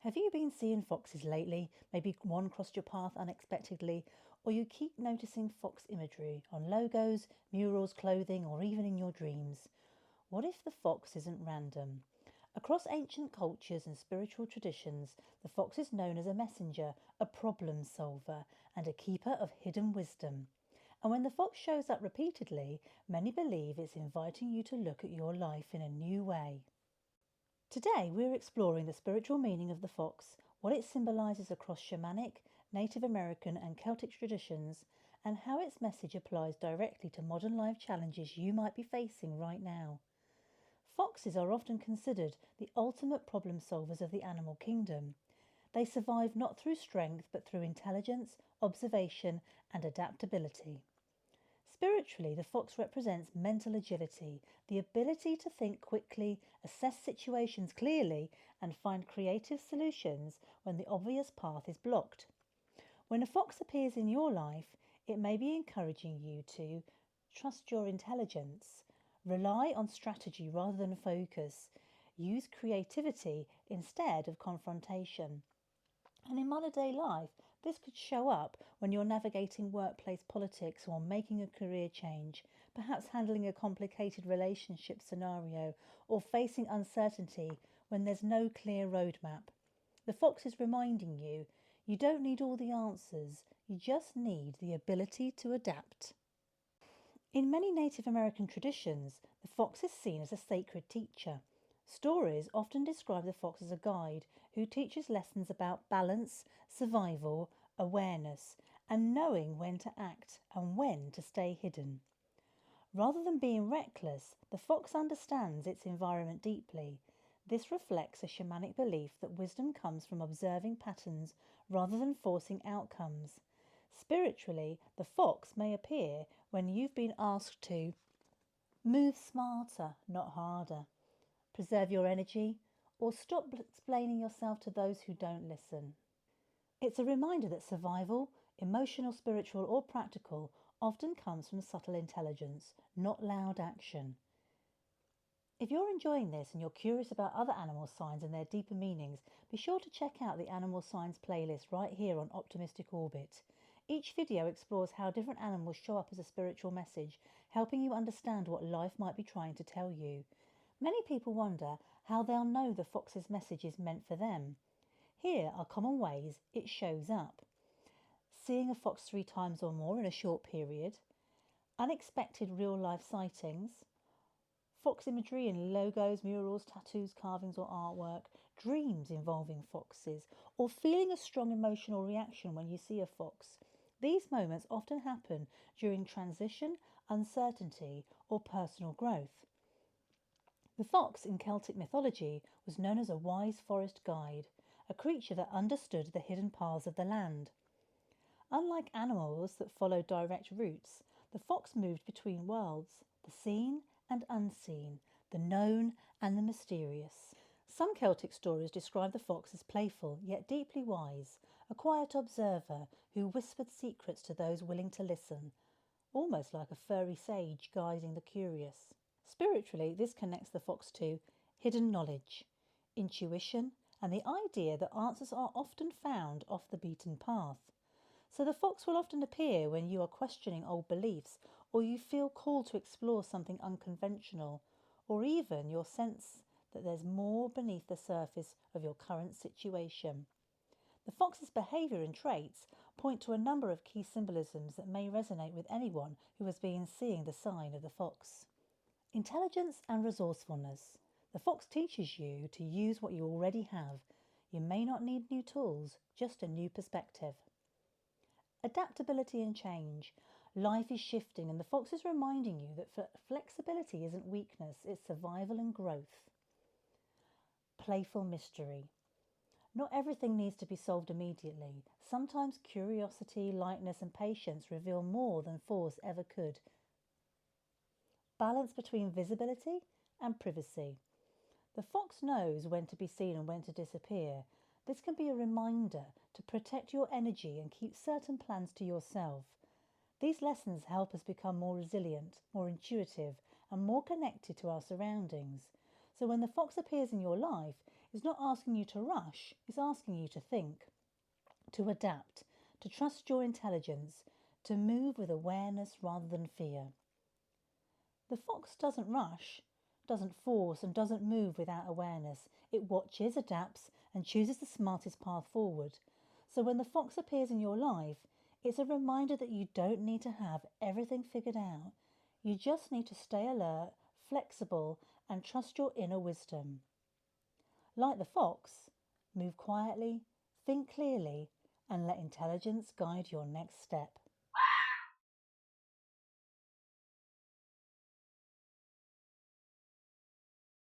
Have you been seeing foxes lately? Maybe one crossed your path unexpectedly, or you keep noticing fox imagery on logos, murals, clothing, or even in your dreams. What if the fox isn't random? Across ancient cultures and spiritual traditions, the fox is known as a messenger, a problem solver, and a keeper of hidden wisdom. And when the fox shows up repeatedly, many believe it's inviting you to look at your life in a new way. Today, we're exploring the spiritual meaning of the fox, what it symbolises across shamanic, Native American, and Celtic traditions, and how its message applies directly to modern life challenges you might be facing right now. Foxes are often considered the ultimate problem solvers of the animal kingdom. They survive not through strength but through intelligence, observation, and adaptability. Spiritually, the fox represents mental agility, the ability to think quickly, assess situations clearly, and find creative solutions when the obvious path is blocked. When a fox appears in your life, it may be encouraging you to trust your intelligence, rely on strategy rather than focus, use creativity instead of confrontation. And in modern day life, this could show up when you're navigating workplace politics or making a career change, perhaps handling a complicated relationship scenario or facing uncertainty when there's no clear roadmap. The fox is reminding you, you don't need all the answers, you just need the ability to adapt. In many Native American traditions, the fox is seen as a sacred teacher. Stories often describe the fox as a guide who teaches lessons about balance, survival, awareness, and knowing when to act and when to stay hidden. Rather than being reckless, the fox understands its environment deeply. This reflects a shamanic belief that wisdom comes from observing patterns rather than forcing outcomes. Spiritually, the fox may appear when you've been asked to move smarter, not harder, preserve your energy, or stop explaining yourself to those who don't listen. It's a reminder that survival, emotional, spiritual, or practical, often comes from subtle intelligence, not loud action. If you're enjoying this and you're curious about other animal signs and their deeper meanings, be sure to check out the Animal Signs playlist right here on Optimistic Orbit. Each video explores how different animals show up as a spiritual message, helping you understand what life might be trying to tell you. Many people wonder how they'll know the fox's message is meant for them. Here are common ways it shows up. Seeing a fox 3 times or more in a short period, unexpected real-life sightings, fox imagery in logos, murals, tattoos, carvings or artwork, dreams involving foxes, or feeling a strong emotional reaction when you see a fox. These moments often happen during transition, uncertainty, or personal growth. The fox in Celtic mythology was known as a wise forest guide, a creature that understood the hidden paths of the land. Unlike animals that follow direct routes, the fox moved between worlds, the seen and unseen, the known and the mysterious. Some Celtic stories describe the fox as playful yet deeply wise, a quiet observer who whispered secrets to those willing to listen, almost like a furry sage guiding the curious. Spiritually, this connects the fox to hidden knowledge, intuition, and the idea that answers are often found off the beaten path. So the fox will often appear when you are questioning old beliefs, or you feel called to explore something unconventional, or even your sense that there's more beneath the surface of your current situation. The fox's behaviour and traits point to a number of key symbolisms that may resonate with anyone who has been seeing the sign of the fox. Intelligence and resourcefulness. The fox teaches you to use what you already have. You may not need new tools, just a new perspective. Adaptability and change. Life is shifting and the fox is reminding you that flexibility isn't weakness, it's survival and growth. Playful mystery. Not everything needs to be solved immediately. Sometimes curiosity, lightness and patience reveal more than force ever could. Balance between visibility and privacy. The fox knows when to be seen and when to disappear. This can be a reminder to protect your energy and keep certain plans to yourself. These lessons help us become more resilient, more intuitive, and more connected to our surroundings. So when the fox appears in your life, It's not asking you to rush, it's asking you to think, to adapt, to trust your intelligence, to move with awareness rather than fear. The fox doesn't rush, doesn't force, and doesn't move without awareness. It watches, adapts, and chooses the smartest path forward. So when the fox appears in your life, it's a reminder that you don't need to have everything figured out. You just need to stay alert, flexible, and trust your inner wisdom. Like the fox, move quietly, think clearly, and let intelligence guide your next step.